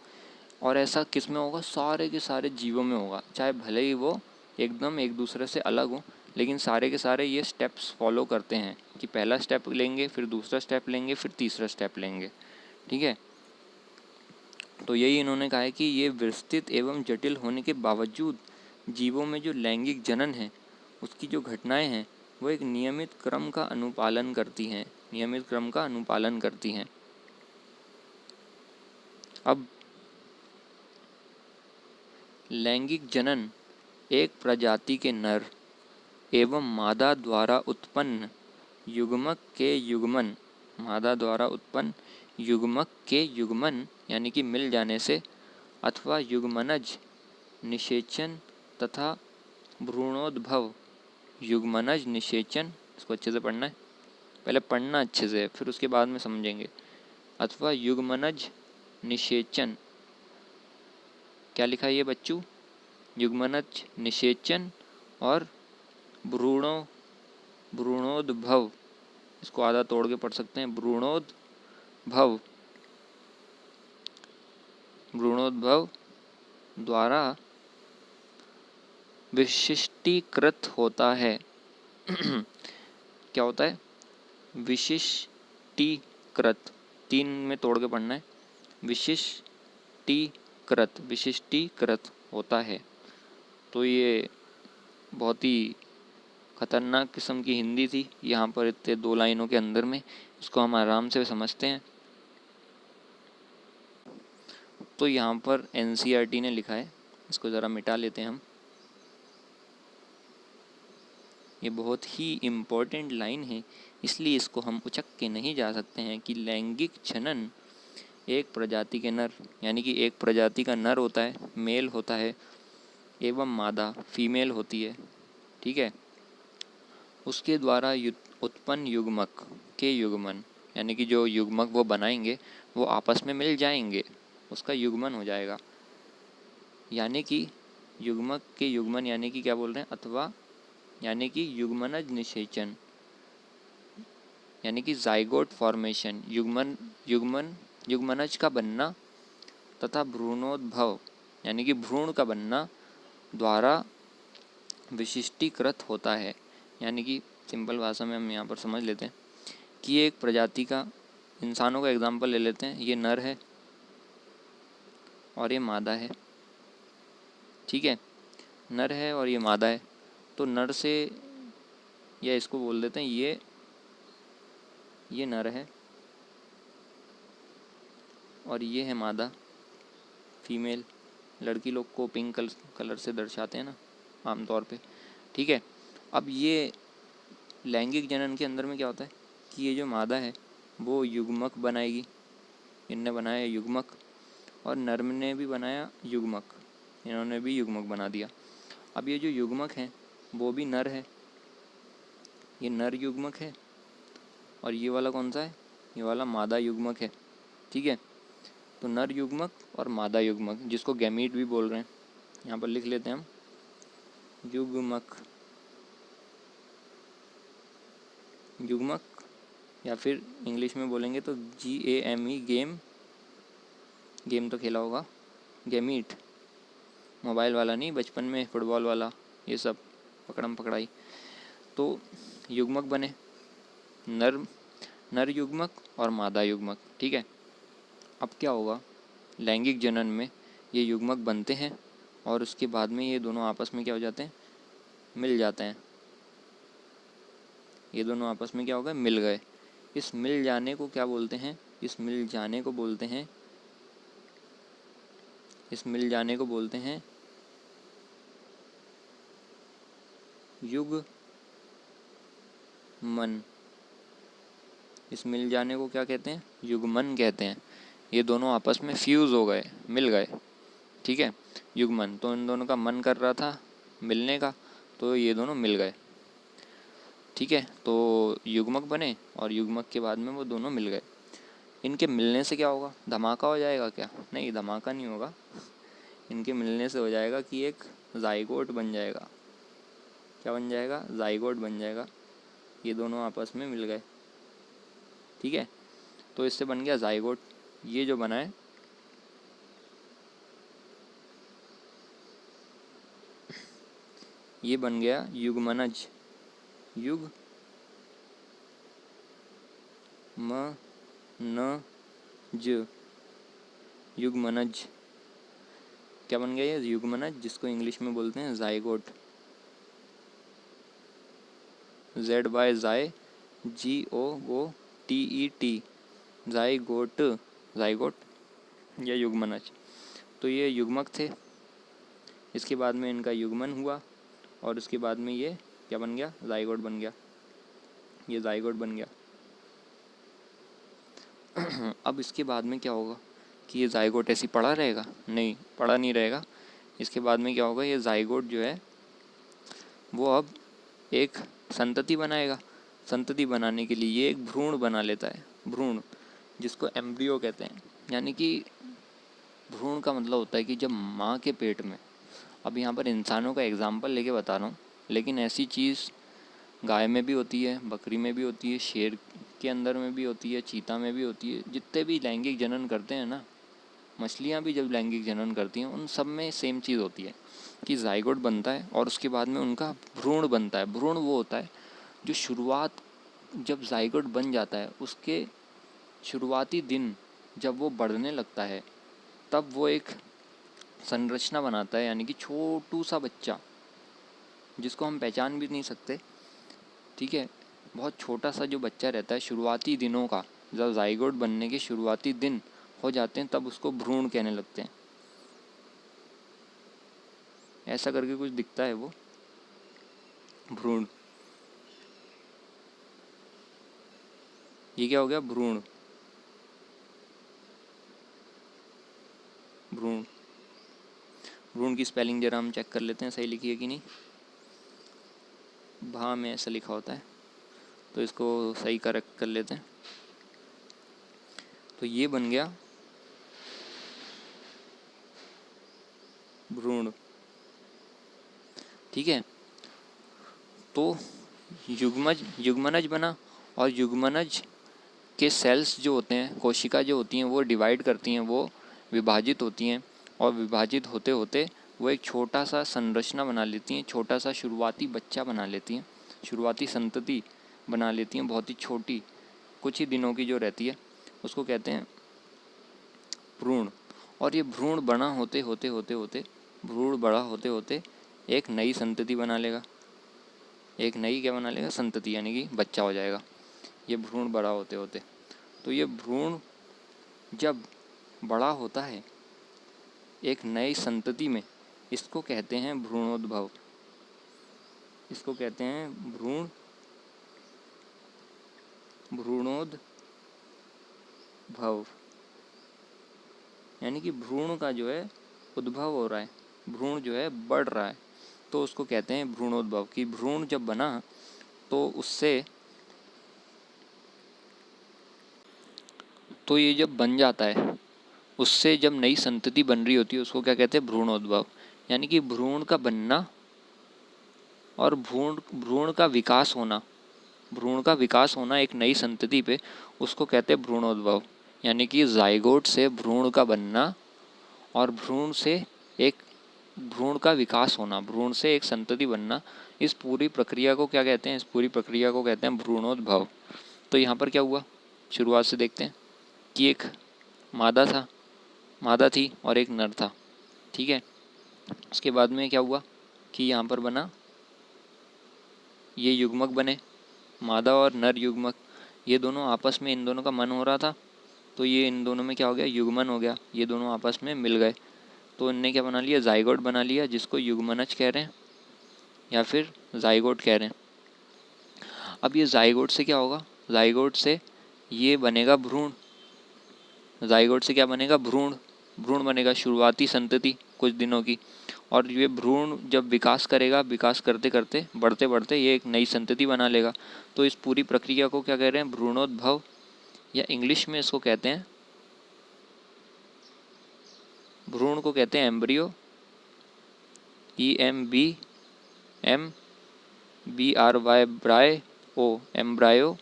और ऐसा किस में होगा? सारे के सारे जीवों में होगा, चाहे भले ही वो एकदम एक दूसरे से अलग हो, लेकिन सारे के सारे ये स्टेप्स फॉलो करते हैं कि पहला स्टेप लेंगे, फिर दूसरा स्टेप लेंगे, फिर तीसरा स्टेप लेंगे, ठीक है। तो यही इन्होंने कहा है कि ये विस्तृत एवं जटिल होने के बावजूद जीवों में जो लैंगिक जनन है, उसकी जो घटनाएं हैं, वो एक नियमित क्रम का अनुपालन करती हैं, नियमित क्रम का अनुपालन करती हैं। अब लैंगिक जनन एक प्रजाति के नर एवं मादा द्वारा उत्पन्न युग्मक के युग्मन, मादा द्वारा उत्पन्न युग्मक के युग्मन यानी कि मिल जाने से अथवा युग्मनज निषेचन तथा भ्रूणोद्भव, युग्मनज निषेचन, इसको अच्छे से पढ़ना है, पहले पढ़ना अच्छे से फिर उसके बाद में समझेंगे। अथवा युग्मनज निषेचन, क्या लिखा है ये बच्चों? युग्मनज निषेचन और भ्रूणोद्भव, इसको आधा तोड़ के पढ़ सकते हैं, भ्रूणोद्भव द्वारा विशिष्टीकृत होता है। क्या होता है? विशिष्टीकृत, 3 में तोड़ के पढ़ना है, विशिष्टीकृत होता है। तो ये बहुत ही खतरनाक किस्म की हिंदी थी यहाँ पर इतने 2 लाइनों के अंदर में, इसको हम आराम से समझते हैं। तो यहाँ पर NCERT ने लिखा है, इसको ज़रा मिटा लेते हैं हम। ये बहुत ही इम्पोर्टेंट लाइन है, इसलिए इसको हम उचक के नहीं जा सकते हैं कि लैंगिक जनन एक प्रजाति के नर, यानी कि एक प्रजाति का नर होता है, मेल होता है, एवं मादा फीमेल होती है, ठीक है, उसके द्वारा उत्पन्न युग्मक के युग्मन, यानी कि जो युग्मक वो बनाएंगे वो आपस में मिल जाएंगे, उसका युग्मन हो जाएगा। यानी कि युग्मक के युग्मन यानी कि क्या बोल रहे हैं? अथवा यानी कि युग्मनज निषेचन, यानी कि जाइगोट फॉर्मेशन, युग्मनज का बनना तथा भ्रूणोद्भव यानी कि भ्रूण का बनना द्वारा विशिष्टीकृत होता है। यानी कि सिंपल भाषा में हम यहाँ पर समझ लेते हैं कि ये एक प्रजाति का, इंसानों का एग्जाम्पल ले लेते हैं, ये नर है और ये मादा है, ठीक है, नर है और ये मादा है। तो नर से, या इसको बोल देते हैं ये नर है और ये है मादा, फीमेल। लड़की लोग को पिंक कलर से दर्शाते हैं ना आमतौर पे, ठीक है। अब ये लैंगिक जनन के अंदर में क्या होता है कि ये जो मादा है वो युग्मक बनाएगी, इनने बनाया युग्मक, और नर ने भी बनाया युग्मक, इन्होंने भी युग्मक बना दिया। अब ये जो युग्मक है वो भी नर है, ये नर युग्मक है, और ये वाला कौन सा है? ये वाला मादा युग्मक है, ठीक है। तो नर युग्मक और मादा युग्मक, जिसको गैमीट भी बोल रहे हैं, यहाँ पर लिख लेते हैं हम युग्मक, युग्मक, या फिर इंग्लिश में बोलेंगे तो GAME, गेम तो खेला होगा, गैमीट, मोबाइल वाला नहीं, बचपन में फुटबॉल वाला, ये सब पकड़म पकड़ाई। तो युग्मक बने, नर युग्मक और मादा युग्मक, ठीक है। अब क्या होगा, लैंगिक जनन में ये युग्मक बनते हैं और उसके बाद में ये दोनों आपस में क्या हो जाते हैं? मिल जाते हैं। ये दोनों आपस में क्या हो गए? मिल गए। इस मिल जाने को क्या बोलते हैं? इस मिल जाने को बोलते हैं युग्मन। इस मिल जाने को क्या कहते हैं? युग्मन कहते हैं। ये दोनों आपस में फ्यूज़ हो गए, मिल गए, ठीक है, युग्मन। तो इन दोनों का मन कर रहा था मिलने का, तो ये दोनों मिल गए, ठीक है। तो युग्मक बने और युग्मक के बाद में वो दोनों मिल गए। इनके मिलने से क्या होगा? धमाका हो जाएगा क्या? नहीं, धमाका नहीं होगा। इनके मिलने से हो जाएगा कि एक जाइगोट बन जाएगा। क्या बन जाएगा? जाइगोट बन जाएगा। ये दोनों आपस में मिल गए, ठीक है। तो इससे बन गया जाइगोट। ये जो बना है ये बन गया युग्मनज, युग्मनज। क्या बन गया ये? युग्मनज, जिसको इंग्लिश में बोलते हैं zygote. ZY GOT, zygote, zygote या युग्मनज। तो ये युग्मक थे, इसके बाद में इनका युग्मन हुआ और उसके बाद में ये क्या बन गया, ज़ाइगोट बन गया, ये ज़ाइगोट बन गया। अब इसके बाद में क्या होगा कि ये ज़ाइगोट ऐसी पड़ा रहेगा? नहीं, पड़ा नहीं रहेगा। इसके बाद में क्या होगा, ये ज़ाइगोट जो है वो अब एक संतति बनाएगा। संतति बनाने के लिए ये एक भ्रूण बना लेता है, भ्रूण, जिसको एम्ब्रियो कहते हैं। यानी कि भ्रूण का मतलब होता है कि जब माँ के पेट में, अब यहाँ पर इंसानों का एग्जाम्पल लेके बता रहा हूँ, लेकिन ऐसी चीज़ गाय में भी होती है, बकरी में भी होती है, शेर के अंदर में भी होती है, चीता में भी होती है। जितने भी लैंगिक जनन करते हैं ना, मछलियाँ भी जब लैंगिक जनन करती हैं, उन सब में सेम चीज़ होती है कि ज़ाइगोट बनता है और उसके बाद में उनका भ्रूण बनता है। भ्रूण वो होता है जो शुरुआत, जब ज़ाइगोट बन जाता है उसके शुरुआती दिन जब वो बढ़ने लगता है, तब वो एक संरचना बनाता है। यानी कि छोटू सा बच्चा जिसको हम पहचान भी नहीं सकते, ठीक है, बहुत छोटा सा जो बच्चा रहता है शुरुआती दिनों का, जब ज़ाइगोट बनने के शुरुआती दिन हो जाते हैं तब उसको भ्रूण कहने लगते हैं। ऐसा करके कुछ दिखता है वो भ्रूण। ये क्या हो गया, भ्रूण, भ्रूण। भ्रूण की स्पेलिंग जरा हम चेक कर लेते हैं, सही लिखी है कि नहीं। भा में ऐसा लिखा होता है, तो इसको सही करेक्ट कर लेते हैं। तो ये बन गया भ्रूण, ठीक है। तो युग्मनज बना, और युग्मनज के सेल्स जो होते हैं, कोशिका जो होती हैं, वो डिवाइड करती हैं, वो विभाजित होती हैं, और विभाजित होते होते वो एक छोटा सा संरचना बना लेती हैं, छोटा सा शुरुआती बच्चा बना लेती हैं, शुरुआती संतति बना लेती हैं, बहुत ही छोटी, कुछ ही दिनों की जो रहती है, उसको कहते हैं भ्रूण। और ये भ्रूण बड़ा होते होते होते होते भ्रूण बड़ा होते होते एक नई संतति बना लेगा, एक नई क्या बना लेगा, संतति, यानी कि बच्चा हो जाएगा ये भ्रूण बड़ा होते होते। तो ये भ्रूण जब बड़ा होता है एक नई संतति में, इसको कहते हैं भ्रूणोद्भव, इसको कहते हैं भ्रूणोद्भव। यानी कि भ्रूण का जो है उद्भव हो रहा है, भ्रूण जो है बढ़ रहा है, तो उसको कहते हैं भ्रूणोद्भव। कि भ्रूण जब बना तो उससे, तो ये जब बन जाता है उससे जब नई संतति बन रही होती है उसको क्या कहते हैं, भ्रूणोद्भव। यानी कि भ्रूण का बनना और भ्रूण का विकास होना, भ्रूण का विकास होना एक नई संतति पे, उसको कहते हैं भ्रूणोद्भव। यानी कि ज़ाइगोट से भ्रूण का बनना और भ्रूण से एक भ्रूण का विकास होना, भ्रूण से एक संतति बनना, इस पूरी प्रक्रिया को क्या कहते हैं, इस पूरी प्रक्रिया को कहते हैं भ्रूणोद्भव। तो यहाँ पर क्या हुआ, शुरुआत से देखते हैं कि एक मादा थी और एक नर था, ठीक है। उसके बाद में क्या हुआ कि यहाँ पर बना, ये युग्मक बने, मादा और नर युग्मक, ये दोनों आपस में, इन दोनों का मन हो रहा था, तो ये इन दोनों में क्या हो गया, युग्मन हो गया, ये दोनों आपस में मिल गए, तो इनने क्या बना लिया, ज़ाइगोट बना लिया, जिसको युग्मनज कह रहे हैं या फिर ज़ाइगोट कह रहे हैं। अब ये ज़ाइगोट से क्या होगा, ज़ाइगोट से ये बनेगा भ्रूण, ज़ाइगोट से क्या बनेगा, भ्रूण, भ्रूण बनेगा, शुरुआती संतति कुछ दिनों की। और ये भ्रूण जब विकास करेगा, विकास करते करते बढ़ते बढ़ते ये एक नई संतति बना लेगा। तो इस पूरी प्रक्रिया को क्या कह रहे हैं, भ्रूणोद्भव, या इंग्लिश में इसको कहते हैं, भ्रूण को कहते हैं एम्ब्रियो, EMBRY, एम्ब्रायो,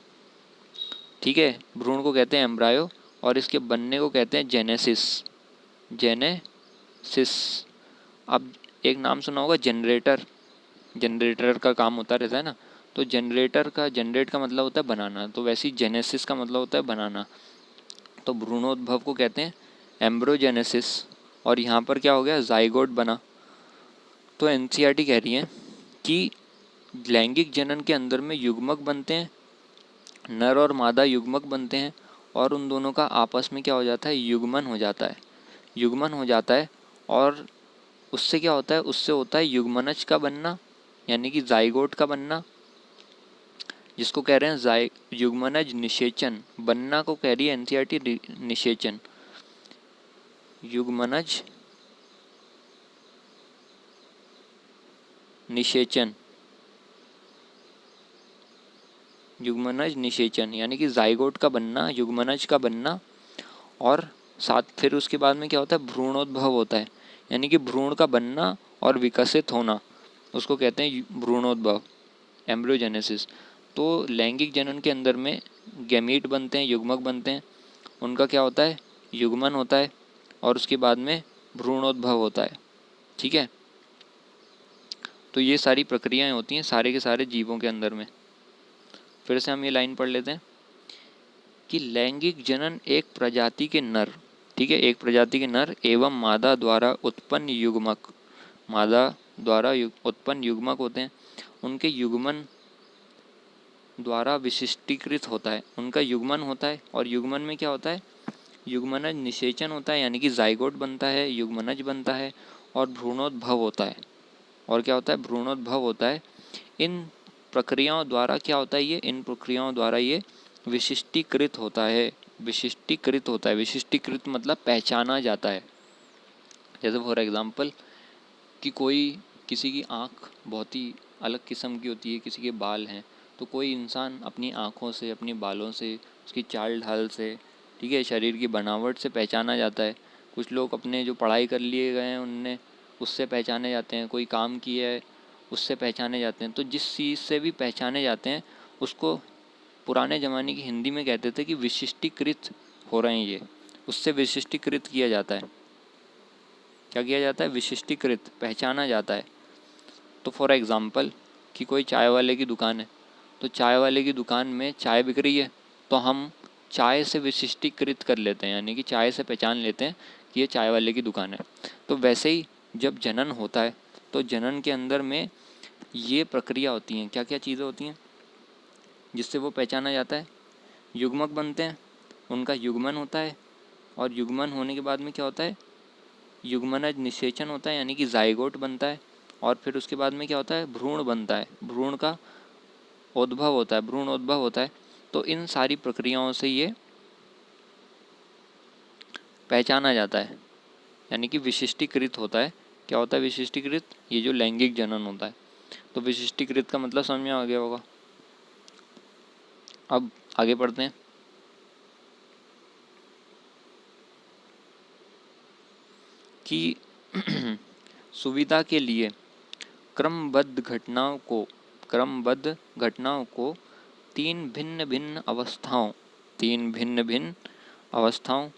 ठीक है। भ्रूण को कहते हैं एम्ब्रायो, और इसके बनने को कहते हैं जेनेसिस, जेनेसिस। अब एक नाम सुना होगा जनरेटर, जनरेटर का काम होता रहता है ना, तो जनरेटर का, जनरेट का मतलब होता है बनाना, तो वैसे ही जेनेसिस का मतलब होता है बनाना। तो भ्रूणोद्भव को कहते हैं एम्ब्रोजेनेसिस, और यहाँ पर क्या हो गया, ज़ाइगोट बना। तो NCERT कह रही है कि लैंगिक जनन के अंदर में युग्मक बनते हैं, नर और मादा युग्मक बनते हैं और उन दोनों का आपस में क्या हो जाता है, युग्मन हो जाता है, युग्मन हो जाता है। और उससे क्या होता है, उससे होता है युग्मनज का बनना, यानी कि जाइगोट का बनना, जिसको कह रहे हैं युग्मनज निषेचन। बनना को कह रही है एनसीईआरटी निषेचन। युग्मनज निषेचन, युग्मनज निषेचन यानी कि जाइगोट का बनना, युग्मनज का बनना। और साथ फिर उसके बाद में क्या होता है, भ्रूणोद्भव होता है, यानी कि भ्रूण का बनना और विकसित होना, उसको कहते हैं भ्रूणोद्भव, एम्ब्रियोजेनेसिस। तो लैंगिक जनन के अंदर में गैमीट बनते हैं, युग्मक बनते हैं, उनका क्या होता है, युग्मन होता है और उसके बाद में भ्रूणोद्भव होता है। ठीक है, तो ये सारी प्रक्रियाएं होती हैं सारे के सारे जीवों के अंदर में। फिर से हम ये लाइन पढ़ लेते हैं कि लैंगिक जनन एक प्रजाति के नर, ठीक है, एक प्रजाति के नर एवं मादा द्वारा उत्पन्न युग्मक, मादा द्वारा उत्पन्न युग्मक होते हैं, उनके युग्मन द्वारा विशिष्टीकृत होता है, उनका युग्मन होता है। और युग्मन में क्या होता है, युग्मनज निषेचन होता है, यानी कि जाइगोट बनता है, युग्मनज बनता है और भ्रूणोद्भव होता है। और क्या होता है, भ्रूणोद्भव होता है। इन प्रक्रियाओं द्वारा क्या होता है, ये इन प्रक्रियाओं द्वारा ये विशिष्टीकृत होता है, विशिष्टीकृत होता है। विशिष्टीकृत मतलब पहचाना जाता है। जैसे फॉर एग्जांपल कि कोई, किसी की आँख बहुत ही अलग किस्म की होती है, किसी के बाल हैं, तो कोई इंसान अपनी आँखों से, अपने बालों से, उसकी चाल ढाल से, ठीक है, शरीर की बनावट से पहचाना जाता है। कुछ लोग अपने जो पढ़ाई कर लिए गए हैं उनने, उससे पहचाने जाते हैं, कोई काम किया है उससे पहचाने जाते हैं। तो जिस चीज़ से भी पहचाने जाते हैं उसको पुराने ज़माने की हिंदी में कहते थे कि विशिष्टीकृत हो रहे हैं, ये उससे विशिष्टीकृत किया जाता है। क्या किया जाता है, विशिष्टीकृत, पहचाना जाता है। तो फॉर एग्ज़ाम्पल कि कोई चाय वाले की दुकान है, तो चाय वाले की दुकान में चाय बिक रही है, तो हम चाय से विशिष्टीकृत कर लेते हैं, यानी कि चाय से पहचान लेते हैं कि ये चाय वाले की दुकान है। तो वैसे ही जब जनन होता है तो जनन के अंदर में ये प्रक्रिया होती हैं, क्या क्या चीज़ें होती हैं जिससे वो पहचाना जाता है, युग्मक बनते हैं, उनका युग्मन होता है और युग्मन होने के बाद में क्या होता है, युग्मनज निषेचन होता है, यानी कि जाइगोट बनता है। और फिर उसके बाद में क्या होता है, भ्रूण बनता है, भ्रूण का उद्भव होता है, भ्रूण उद्भव होता है। तो इन सारी प्रक्रियाओं से ये पहचाना जाता है, यानी कि विशिष्टीकृत होता है। क्या होता है विशिष्टीकृत, ये जो लैंगिक जनन होता है। तो विशिष्टीकृत का मतलब समझ में आ गया होगा। अब आगे बढ़ते हैं कि सुविधा के लिए क्रमबद्ध घटनाओं को तीन भिन्न भिन्न अवस्थाओं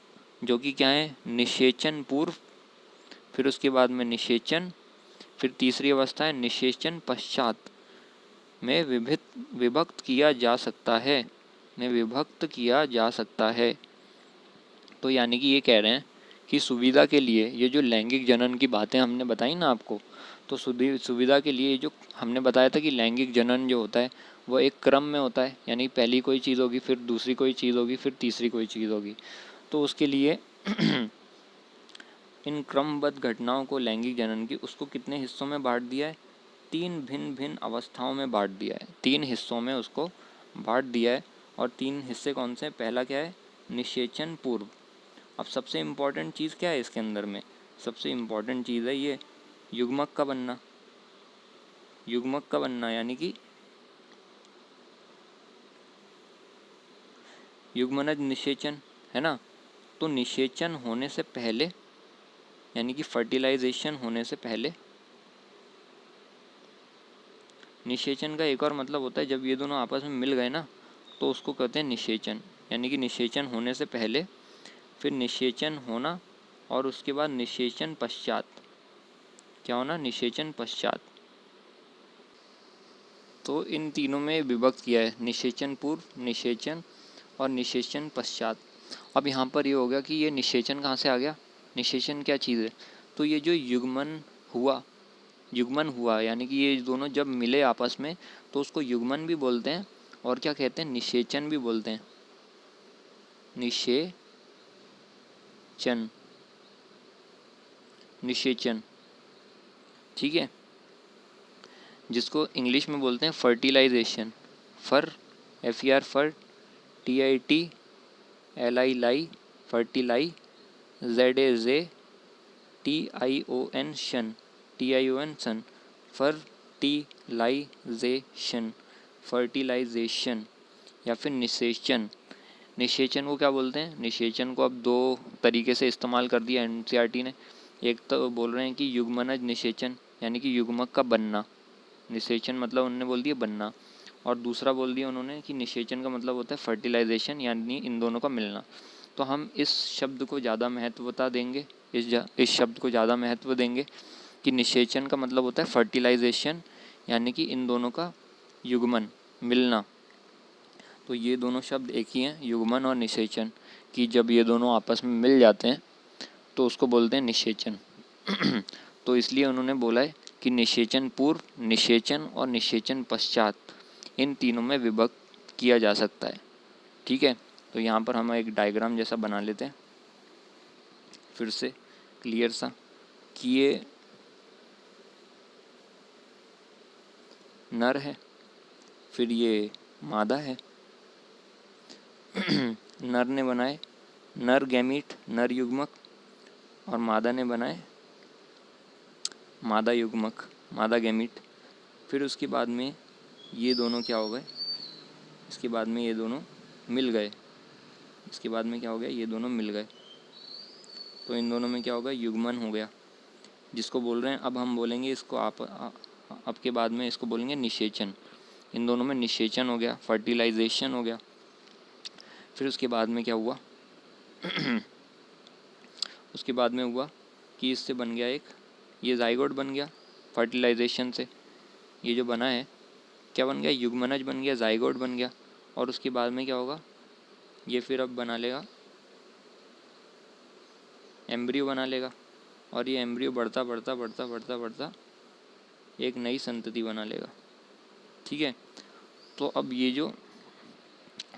जो कि क्या है, निषेचन पूर्व, फिर उसके बाद में निषेचन, फिर तीसरी अवस्था है निषेचन पश्चात में विभक्त किया जा सकता है। तो यानी कि ये कह रहे हैं कि सुविधा के लिए ये जो लैंगिक जनन की बातें हमने बताई ना आपको, तो सुविधा के लिए जो हमने बताया था कि लैंगिक जनन जो होता है वो एक क्रम में होता है, यानी पहली कोई चीज़ होगी, फिर दूसरी कोई चीज़ होगी, फिर तीसरी कोई चीज़ होगी। तो उसके लिए इन क्रमबद्ध घटनाओं को लैंगिक जनन की, उसको कितने हिस्सों में बांट दिया है, तीन भिन्न अवस्थाओं में बांट दिया है, तीन हिस्सों में उसको बांट दिया है। और तीन हिस्से कौन से, पहला क्या है, निषेचन पूर्व। अब सबसे इम्पॉर्टेंट चीज़ क्या है इसके अंदर में, सबसे इम्पॉर्टेंट चीज़ है ये युग्मक का बनना, युग्मक का बनना, यानी कि युग्मनज निषेचन, है ना। तो निषेचन होने से पहले, यानी कि फर्टिलाइजेशन होने से पहले, निषेचन का एक और मतलब होता है जब ये दोनों आपस में मिल गए ना, तो उसको कहते हैं निषेचन। यानी कि निषेचन होने से पहले, फिर निषेचन होना और उसके बाद निषेचन पश्चात, क्या होना, निषेचन पश्चात। तो इन तीनों में विभक्त किया है, निषेचन पूर्व, निषेचन और निषेचन पश्चात। अब यहाँ पर ये हो गया कि ये निषेचन कहाँ से आ गया, निषेचन क्या चीज़ है। तो ये जो युग्मन हुआ, युग्मन हुआ, यानी कि ये दोनों जब मिले आपस में तो उसको युग्मन भी बोलते हैं और क्या कहते हैं, निषेचन भी बोलते हैं। निषेचन, निषेचन, ठीक है, जिसको इंग्लिश में बोलते हैं फर्टिलाइजेशन। फर, FER फर, TITLI लाई, फर्टिलाई, ZAZTION शन, TION सन, फर्टिलाइजेशन, फर्टिलाइजेशन या फिर निषेचन। निषेचन को क्या बोलते हैं, निषेचन को अब दो तरीके से इस्तेमाल कर दिया NCERT ने। एक तो बोल रहे हैं कि युग्मनज निषेचन, यानी कि युग्मक का बनना, निषेचन मतलब उन्होंने बोल दिया बनना, और दूसरा बोल दिया उन्होंने कि निषेचन का मतलब होता है फर्टिलाइजेशन, यानी इन दोनों का मिलना। तो हम इस शब्द को ज़्यादा महत्वता देंगे, इस शब्द को ज़्यादा महत्व देंगे कि निषेचन का मतलब होता है फर्टिलाइजेशन, यानी कि इन दोनों का युग्मन, मिलना। तो ये दोनों शब्द एक ही हैं, युग्मन और निषेचन, कि जब ये दोनों आपस में मिल जाते हैं तो उसको बोलते हैं निषेचन। तो इसलिए उन्होंने बोला है कि निषेचन पूर्व, निषेचन और निषेचन पश्चात, इन तीनों में विभक्त किया जा सकता है। ठीक है, तो यहाँ पर हम एक डायग्राम जैसा बना लेते हैं फिर से क्लियर सा, कि ये नर है, फिर ये मादा है। नर ने बनाए नर गैमीट, नर युग्मक, और मादा ने बनाए मादा युग्मक, मादा गैमीट। फिर उसके बाद में ये दोनों क्या हो गए, इसके बाद में ये दोनों मिल गए, इसके बाद में क्या हो गया, ये दोनों मिल गए, तो इन दोनों में क्या होगा, युग्मन हो गया, जिसको बोल रहे हैं, अब हम बोलेंगे इसको अब के बाद में इसको बोलेंगे निषेचन। इन दोनों में निषेचन हो गया, फर्टिलाइजेशन हो गया। फिर उसके बाद में क्या हुआ उसके बाद में हुआ कि इससे बन गया एक, ये जाइगोट बन गया फर्टिलाइजेशन से, ये जो बना है क्या बन गया, युग्मनज बन गया, जाइगोट बन गया। और उसके बाद में क्या होगा, ये फिर अब बना लेगा एम्ब्रियो बना लेगा, और ये एम्ब्रियो बढ़ता बढ़ता बढ़ता बढ़ता बढ़ता एक नई संतति बना लेगा। ठीक है, तो अब ये जो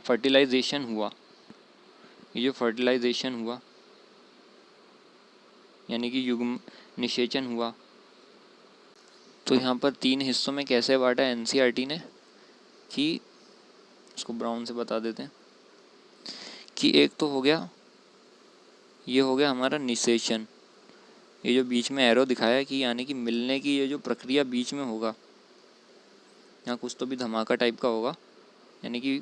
फर्टिलाइजेशन हुआ, ये जो फर्टिलाइजेशन हुआ यानी कि युग्म निषेचन हुआ, तो यहाँ पर 3 हिस्सों में कैसे बांटा है NCERT ने, कि उसको ब्राउन से बता देते हैं, कि एक तो हो गया, ये हो गया हमारा निषेचन, ये जो बीच में एरो दिखाया है कि यानी कि मिलने की ये जो प्रक्रिया बीच में होगा, यहाँ कुछ तो भी धमाका टाइप का होगा, यानी कि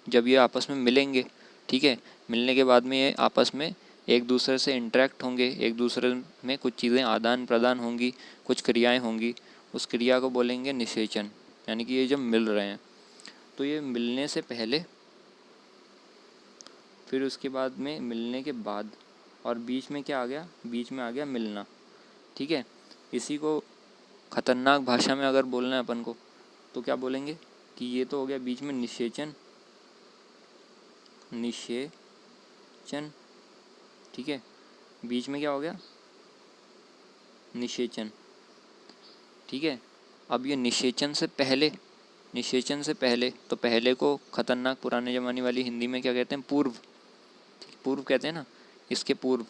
जब ये आपस में मिलेंगे, ठीक है, मिलने के बाद में ये आपस में एक दूसरे से इंटरेक्ट होंगे, एक दूसरे में कुछ चीज़ें आदान प्रदान होंगी, कुछ क्रियाएं होंगी, उस क्रिया को बोलेंगे निषेचन। यानी कि ये जब मिल रहे हैं, तो ये मिलने से पहले, फिर उसके बाद में मिलने के बाद, और बीच में क्या आ गया, बीच में आ गया मिलना। ठीक है, इसी को खतरनाक भाषा में अगर बोलना है अपन को, तो क्या बोलेंगे कि ये तो हो गया बीच में निषेचन, निषेचन, ठीक है, बीच में क्या हो गया, निषेचन। ठीक है, अब ये निषेचन से पहले, निषेचन से पहले, तो पहले को खतरनाक पुराने ज़माने वाली हिंदी में क्या कहते हैं, पूर्व, पूर्व कहते हैं ना, इसके पूर्व,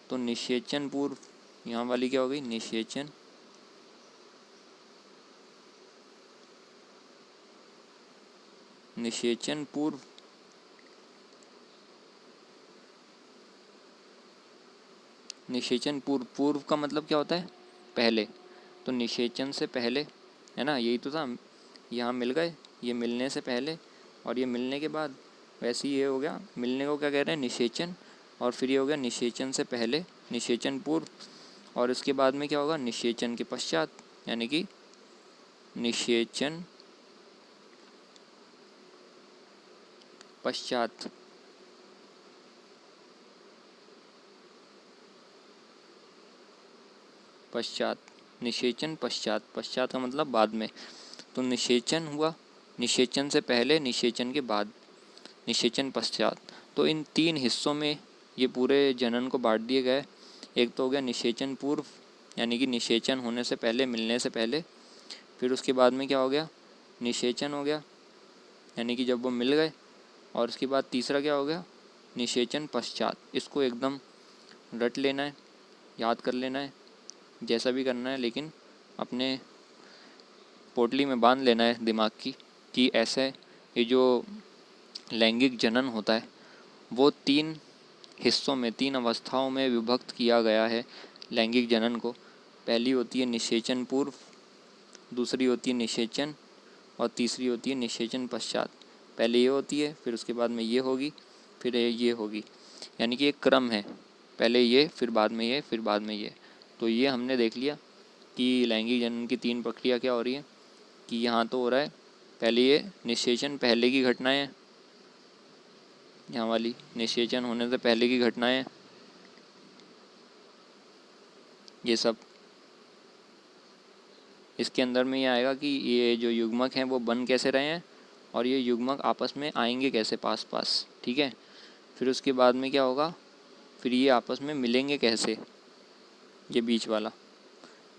तो निषेचन पूर्व, यहाँ वाली क्या हो गई, निषेचन, निषेचन पूर्व, निषेचन पूर्व, पूर्व का मतलब क्या होता है, पहले, तो निषेचन से पहले, है ना, यही तो था, यहाँ मिल गए, ये मिलने से पहले और ये मिलने के बाद, वैसे ही ये हो गया, मिलने को क्या कह रहे हैं, निषेचन, और फिर ये हो गया निषेचन से पहले, निषेचन पूर्व, और इसके बाद में क्या होगा, निषेचन के पश्चात, यानी कि निषेचन पश्चात। पश्चात, निषेचन पश्चात, पश्चात का मतलब बाद में, तो निषेचन हुआ, निषेचन से पहले, निषेचन के बाद, निषेचन पश्चात। तो इन 3 हिस्सों में ये पूरे जनन को बांट दिए गए। एक तो हो गया निषेचन पूर्व, यानी कि निषेचन होने से पहले, मिलने से पहले। फिर उसके बाद में क्या हो गया, निषेचन हो गया, यानी कि जब वो मिल गए। और उसके बाद तीसरा क्या हो गया, निषेचन पश्चात। इसको एकदम रट लेना है, याद कर लेना है, जैसा भी करना है, लेकिन अपने पोटली में बांध लेना है दिमाग की कि ऐसे ये जो लैंगिक जनन होता है वो 3 हिस्सों में, 3 अवस्थाओं में विभक्त किया गया है लैंगिक जनन को। पहली होती है निषेचन पूर्व, दूसरी होती है निषेचन, और तीसरी होती है निषेचन पश्चात। पहले ये होती है, फिर उसके बाद में ये होगी, फिर ये होगी, यानी कि एक क्रम है, पहले ये, फिर बाद में ये, फिर बाद में ये। तो ये हमने देख लिया कि लैंगिक जनन की 3 प्रक्रिया क्या हो रही है, कि यहाँ तो हो रहा है पहले ये निषेचन, पहले की घटनाएं, यहाँ वाली निषेचन होने से पहले की घटनाएं, ये सब। इसके अंदर में ये आएगा कि ये जो युग्मक हैं वो बन कैसे रहे हैं, और ये युग्मक आपस में आएंगे कैसे पास पास, ठीक है। फिर उसके बाद में क्या होगा, फिर ये आपस में मिलेंगे कैसे, ये बीच वाला,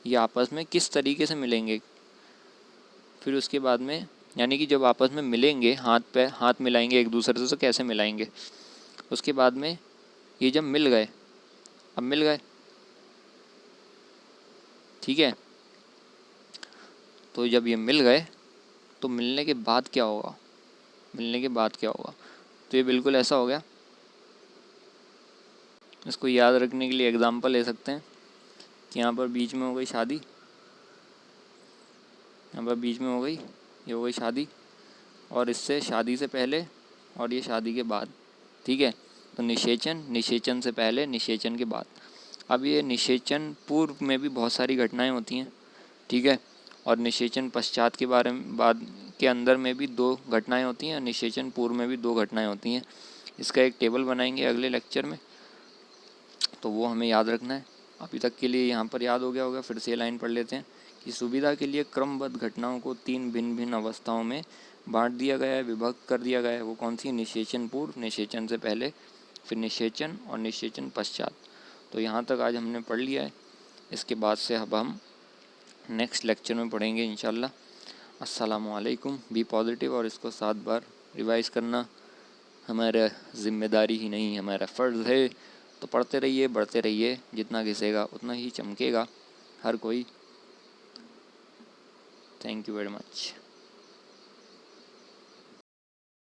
ये आपस में किस तरीके से मिलेंगे। फिर उसके बाद में, यानी कि जब आपस में मिलेंगे, हाथ पे हाथ मिलाएंगे एक दूसरे से, तो कैसे मिलाएंगे। उसके बाद में ये जब मिल गए, अब मिल गए, ठीक है। तो जब ये मिल गए तो मिलने के बाद क्या होगा, मिलने के बाद क्या होगा, तो ये बिल्कुल ऐसा हो गया। इसको याद रखने के लिए एग्जांपल ले सकते हैं कि यहाँ पर बीच में हो गई शादी, यहाँ पर बीच में हो गई, ये हो गई शादी, और इससे शादी से पहले और ये शादी के बाद, ठीक है। तो निषेचन, निषेचन से पहले, निषेचन के बाद। अब ये निषेचन पूर्व में भी बहुत सारी घटनाएं होती हैं, ठीक है, और निषेचन पश्चात के बारे में, बाद के अंदर में भी 2 घटनाएं होती हैं, और निषेचन पूर्व में भी 2 घटनाएं होती हैं। इसका एक टेबल बनाएंगे अगले लेक्चर में, तो वो हमें याद रखना है। अभी तक के लिए यहाँ पर याद हो गया होगा, फिर से ये लाइन पढ़ लेते हैं कि सुविधा के लिए क्रमबद्ध घटनाओं को 3 भिन्न भिन्न अवस्थाओं में बांट दिया गया है, विभक्त कर दिया गया है। वो कौन सी, निषेचन पूर्व, निषेचन से पहले, फिर निषेचन और निषेचन पश्चात। तो यहाँ तक आज हमने पढ़ लिया है। इसके बाद से अब हम नेक्स्ट लेक्चर में पढ़ेंगे इंशाल्लाह। अस्सलामु अलैकुम। बी पॉजिटिव, और इसको 7 बार रिवाइज़ करना हमारा जिम्मेदारी ही नहीं, हमारा फ़र्ज़ है। तो पढ़ते रहिए, बढ़ते रहिए, जितना घिसेगा उतना ही चमकेगा हर कोई। Thank you very much.